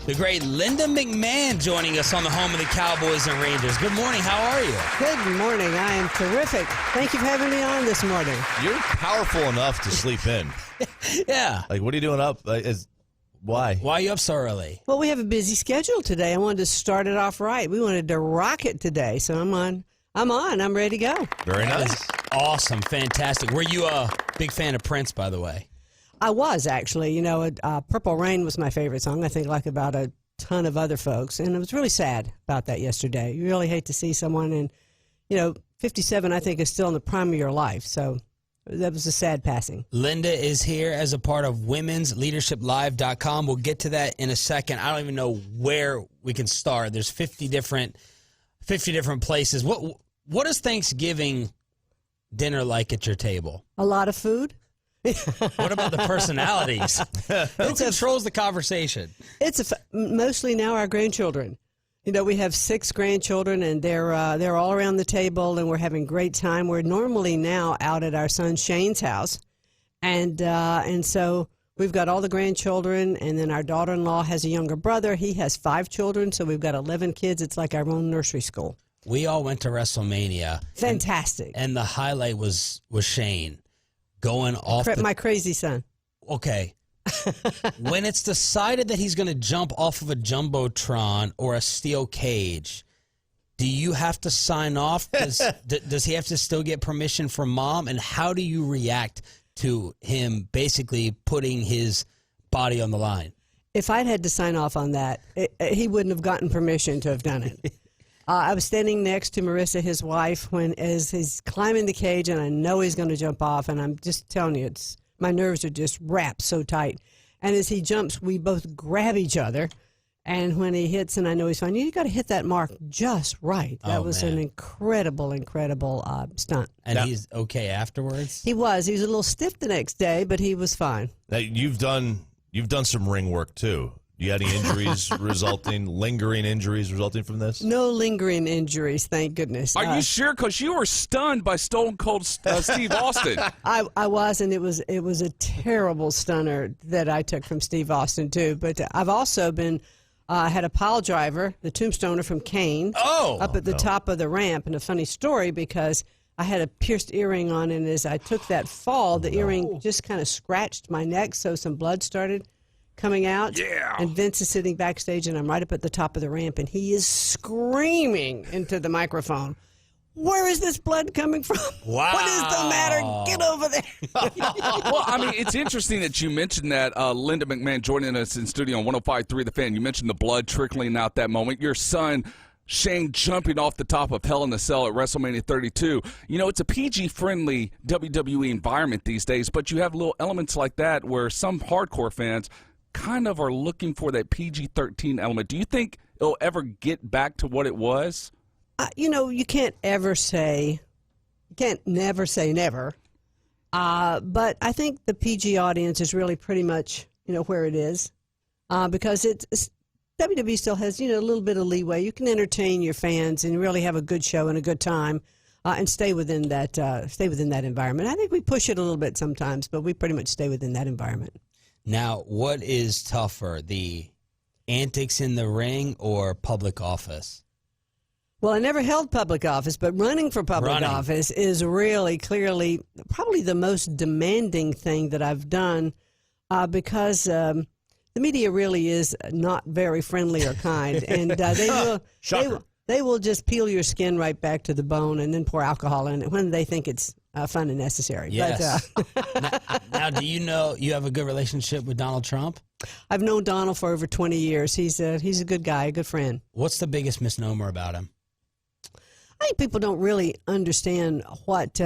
The great Linda McMahon joining us on the home of the Cowboys and Rangers. Good morning. How are you? Good morning. I am terrific. Thank you for having me on this morning. You're powerful enough to sleep in. Yeah. Like, what are you doing up? Why? Why are you up so early? Well, we have a busy schedule today. I wanted to start it off right. We wanted to rock it today, so I'm on. I'm ready to go. Very That nice. is awesome. Fantastic. Were you a big fan of Prince, by the way? I was, actually. You know, Purple Rain was my favorite song, I think, like about a ton of other folks. And I was really sad about that yesterday. You really hate to see someone, and, 57, I think, is still in the prime of your life. So that was a sad passing. Linda is here as a part of womensleadership.live.com. We'll get to that in a second. I don't even know where we can start. There's 50 different places. What is Thanksgiving dinner like at your table? A lot of food. What about the personalities? Who controls the conversation? It's mostly now our grandchildren. We have 6 grandchildren, and they're all around the table, and we're having a great time. We're normally now out at our son Shane's house, and so we've got all the grandchildren, and then our daughter-in-law has a younger brother. He has 5 children, so we've got 11 kids. It's like our own nursery school. We all went to WrestleMania. Fantastic. And the highlight was Shane going off My crazy son. Okay. When it's decided that he's going to jump off of a Jumbotron or a steel cage, do you have to sign off? Does he have to still get permission from mom? And how do you react to him basically putting his body on the line? If I'd had to sign off on that, he wouldn't have gotten permission to have done it. I was standing next to Marissa, his wife, as he's climbing the cage, and I know he's going to jump off, and I'm just telling you, my nerves are just wrapped so tight. And as he jumps, we both grab each other, and when he hits, and I know he's fine, you got to hit that mark just right. That was an incredible stunt. And he's okay afterwards? He was. He was a little stiff the next day, but he was fine. Now, you've done some ring work too. You had any injuries lingering injuries resulting from this? No lingering injuries, thank goodness. Are you sure? Because you were stunned by Stone Cold Steve Austin. I was, and it was a terrible stunner that I took from Steve Austin too. But I've also been had a pile driver, the tombstoner from Kane, up at the top of the ramp. And a funny story, because I had a pierced earring on, and as I took that fall, the earring just kind of scratched my neck, so some blood started coming out. Yeah. And Vince is sitting backstage, and I'm right up at the top of the ramp, and he is screaming into the microphone, "Where is this blood coming from? Wow. What is the matter? Get over there." Well, I mean, it's interesting that you mentioned that. Linda McMahon joining us in studio on 105.3 The Fan. You mentioned the blood trickling out that moment. Your son Shane jumping off the top of Hell in a Cell at WrestleMania 32. It's a PG-friendly WWE environment these days, but you have little elements like that where some hardcore fans kind of are looking for that PG-13 element. Do you think it'll ever get back to what it was? You can't never say never. But I think the PG audience is really pretty much, where it is. Because WWE still has, a little bit of leeway. You can entertain your fans and really have a good show and a good time and stay within that environment. I think we push it a little bit sometimes, but we pretty much stay within that environment. Now, what is tougher, the antics in the ring or public office? Well, I never held public office, but running for public office is really clearly probably the most demanding thing that I've done because the media really is not very friendly or kind, and they will just peel your skin right back to the bone and then pour alcohol in it when they think it's fun and necessary. Yes. Now, do you know you have a good relationship with Donald Trump? I've known Donald for over 20 years. He's a good guy, a good friend. What's the biggest misnomer about him? I think people don't really understand what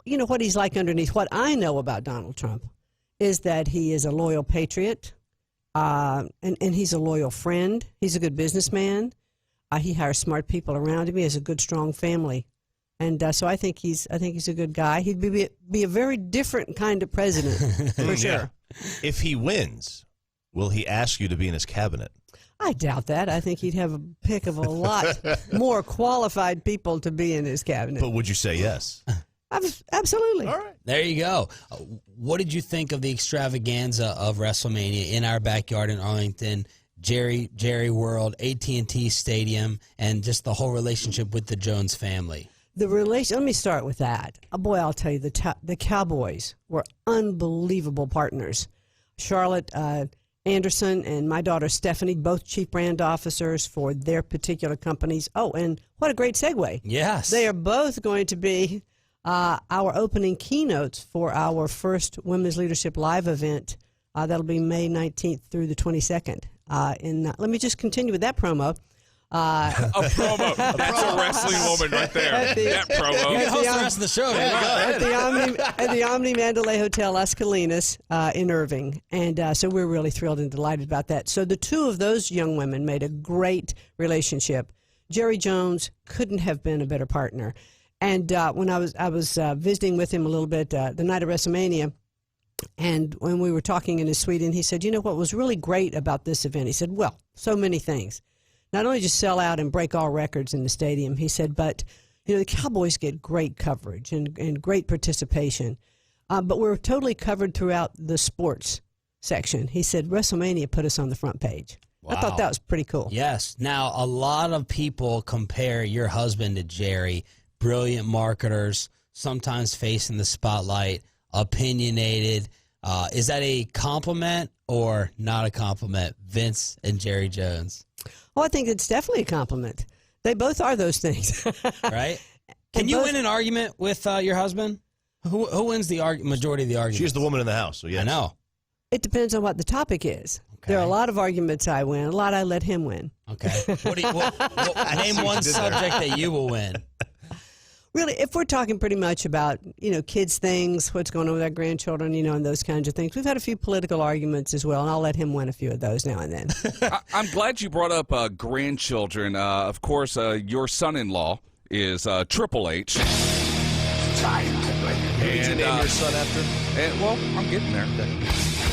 he's like underneath. What I know about Donald Trump is that he is a loyal patriot, and he's a loyal friend. He's a good businessman. He hires smart people around him. He has a good, strong family. And so I think he's a good guy. He'd be a very different kind of president, for sure. If he wins, will he ask you to be in his cabinet? I doubt that. I think he'd have a pick of a lot more qualified people to be in his cabinet. But would you say yes? Absolutely. All right. There you go. What did you think of the extravaganza of WrestleMania in our backyard in Arlington, Jerry World, AT&T Stadium, and just the whole relationship with the Jones family? Let me start with that. Boy, I'll tell you, the Cowboys were unbelievable partners. Charlotte Anderson and my daughter Stephanie, both chief brand officers for their particular companies. Oh, and what a great segue. Yes. They are both going to be our opening keynotes for our first Women's Leadership Live event. That'll be May 19th through the 22nd. Let me just continue with that promo. A promo. That's a wrestling woman right there. That promo. You can host the rest of the show. At the Omni Mandalay Hotel Las Colinas in Irving. And so we're really thrilled and delighted about that. So the two of those young women made a great relationship. Jerry Jones couldn't have been a better partner. And when I was visiting with him a little bit the night of WrestleMania, and when we were talking in his suite, and he said, you know what was really great about this event? He said, well, so many things. Not only just sell out and break all records in the stadium, he said, but the Cowboys get great coverage and great participation. But we're totally covered throughout the sports section. He said, WrestleMania put us on the front page. Wow. I thought that was pretty cool. Yes. Now, a lot of people compare your husband to Jerry. Brilliant marketers, sometimes facing the spotlight, opinionated. Is that a compliment or not a compliment, Vince and Jerry Jones? Well, I think it's definitely a compliment. They both are those things. Right? Can you win an argument with your husband? Who wins the majority of the argument? She's the woman in the house, so yes. I know. It depends on what the topic is. Okay. There are a lot of arguments I win, a lot I let him win. Okay. Name one subject that you will win. Really, if we're talking pretty much about, kids things, what's going on with our grandchildren, and those kinds of things. We've had a few political arguments as well, and I'll let him win a few of those now and then. I'm glad you brought up grandchildren. Of course, your son-in-law is Triple H. Who did you name your son after? Well, I'm getting there.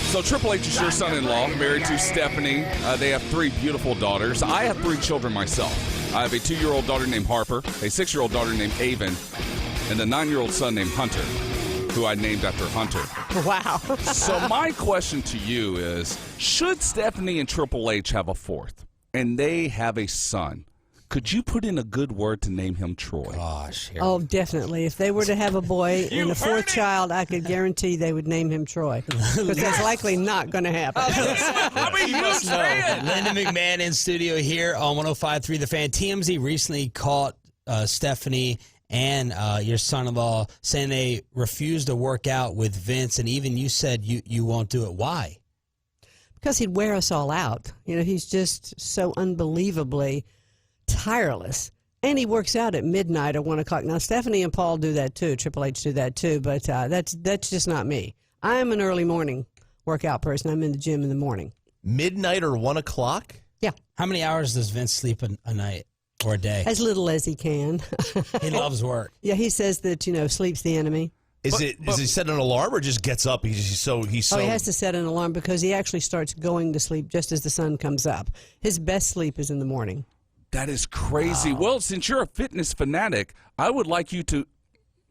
So Triple H is your son-in-law, married to Stephanie. They have 3 beautiful daughters. I have 3 children myself. I have a 2-year-old daughter named Harper, a 6-year-old daughter named Avon, and a 9-year-old son named Hunter, who I named after Hunter. Wow. So my question to you is, should Stephanie and Triple H have a 4th, and they have a son, could you put in a good word to name him Troy? Gosh. Oh, definitely. If they were to have a boy and a 4th child, I could guarantee they would name him Troy. Because that's likely not going to happen. I'm a huge fan. Linda McMahon in studio here on 105.3 The Fan. TMZ recently caught Stephanie and your son-in-law saying they refused to work out with Vince, and even you said you won't do it. Why? Because he'd wear us all out. He's just so unbelievably tireless, and he works out at midnight or 1 o'clock. Now, Stephanie and Paul do that too. Triple H do that too, but that's just not me. I am an early morning workout person. I'm in the gym in the morning. Midnight or 1 o'clock? Yeah. How many hours does Vince sleep a night or a day? As little as he can. He loves work. Yeah, he says that sleep's the enemy. Does he set an alarm or just gets up? He's so. Oh, he has to set an alarm because he actually starts going to sleep just as the sun comes up. His best sleep is in the morning. That is crazy. Wow. Well, since you're a fitness fanatic, I would like you to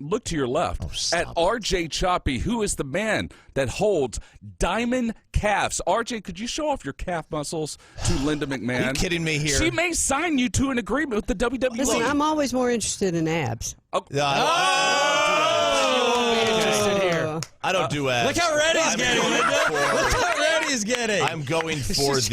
look to your left at RJ Choppy, who is the man that holds diamond calves. RJ, could you show off your calf muscles to Linda McMahon? Are you kidding me here? She may sign you to an agreement with the WWE. Listen, I'm always more interested in abs. I don't do abs. Look how red he's getting, Linda. Look how red he's getting. I'm going for Those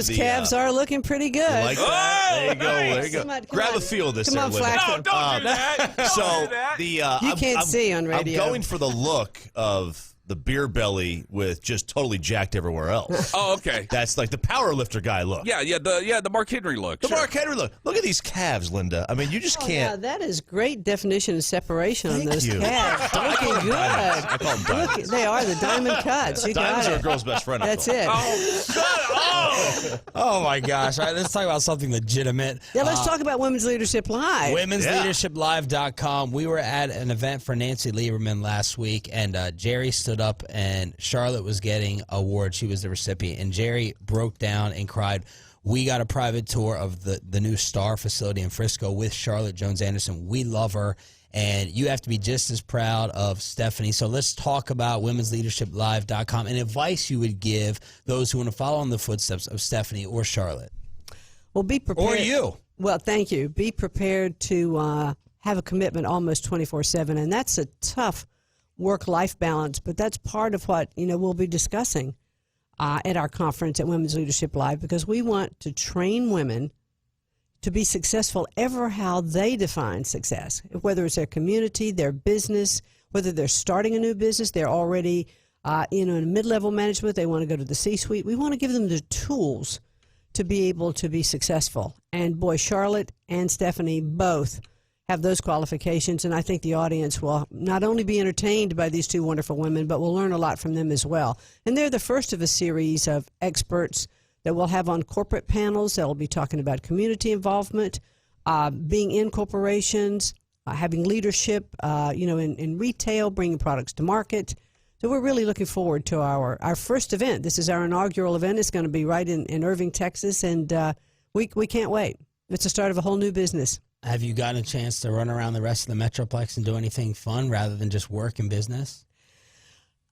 calves are looking pretty good. Like that. There you go. There you go. Grab on. a feel of this. Come there, on, Linda. Flaxman. No, don't do that. Don't do that. You can't see on radio. I'm going for the look of the beer belly with just totally jacked everywhere else. Oh, okay. That's like the power lifter guy look. Yeah, the Mark Henry look. The Mark Henry look. Look at these calves, Linda. I mean, you just can't. Yeah, that is great definition and separation on those you. calves. Looking good. I call them diamonds. Look, they are the diamond cuts. You Diamonds got are it. a girl's best friend. That's it. Oh, my gosh. All right, let's talk about something legitimate. Yeah, let's talk about Women's Leadership Live. Women'sLeadershipLive.com. We were at an event for Nancy Lieberman last week, and Jerry stood up, and Charlotte was getting an award. She was the recipient, and Jerry broke down and cried. We got a private tour of the new Star facility in Frisco with Charlotte Jones Anderson. We love her, And you have to be just as proud of Stephanie. So let's talk about womensleadership.live.com and advice you would give those who want to follow in the footsteps of Stephanie or Charlotte. Well, be prepared. Or you. Well, thank you. Be prepared to have a commitment almost 24/7, and that's a tough work-life balance, but that's part of what we'll be discussing at our conference at Women's Leadership Live, because we want to train women to be successful ever how they define success, whether it's their community, their business, whether they're starting a new business, they're already in mid-level management, they want to go to the C-suite. We want to give them the tools to be able to be successful. And boy, Charlotte and Stephanie both have those qualifications, and I think the audience will not only be entertained by these two wonderful women, but will learn a lot from them as well. And they're the first of a series of experts that we'll have on corporate panels that will be talking about community involvement, being in corporations, having leadership, in retail, bringing products to market. So we're really looking forward to our first event. This is our inaugural event. It's going to be right in Irving, Texas, and we can't wait. It's the start of a whole new business. Have you gotten a chance to run around the rest of the Metroplex and do anything fun rather than just work and business?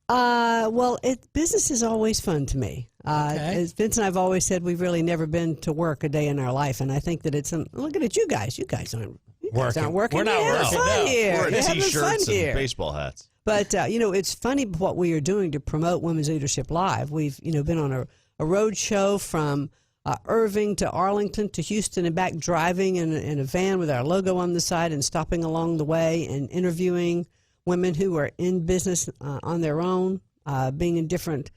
Well, business is always fun to me. Okay. As Vince and I've always said, we've really never been to work a day in our life, and I think that it's looking at you guys. You guys aren't working. We're not You're working. having fun here. We're in You're having fun T-shirts and here. baseball hats. But, it's funny what we are doing to promote Women's Leadership Live. We've, been on a road show from Irving to Arlington to Houston and back, driving in a van with our logo on the side and stopping along the way and interviewing women who are in business on their own, being in different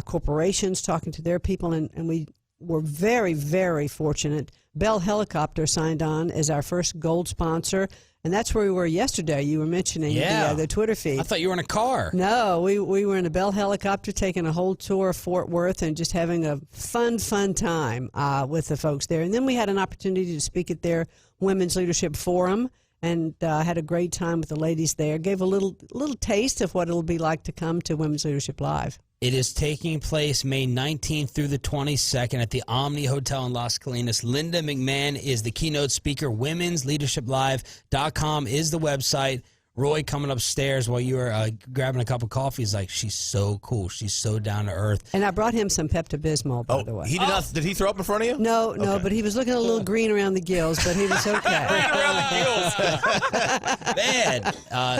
corporations, talking to their people. And we were very, very fortunate. Bell Helicopter signed on as our first gold sponsor. And that's where we were yesterday. You were mentioning the Twitter feed. I thought you were in a car. No, we were in a Bell Helicopter taking a whole tour of Fort Worth and just having a fun time with the folks there. And then we had an opportunity to speak at their Women's Leadership Forum and had a great time with the ladies there. Gave a little taste of what it'll be like to come to Women's Leadership Live. It is taking place May 19th through the 22nd at the Omni Hotel in Las Colinas. Linda McMahon is the keynote speaker. WomensLeadershipLive.com is the website. Roy coming upstairs while you were grabbing a cup of coffee is like, she's so cool. She's so down to earth. And I brought him some Pepto-Bismol, by the way. He did not. Did he throw up in front of you? No, but he was looking a little green around the gills, but he was okay. Man,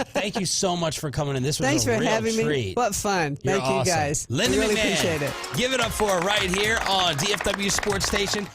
thank you so much for coming in. This was Thanks a for real having treat. me. What fun. You're Thank you, awesome. guys. Linda really McMahon, appreciate it. Give it up for her right here on DFW Sports Station.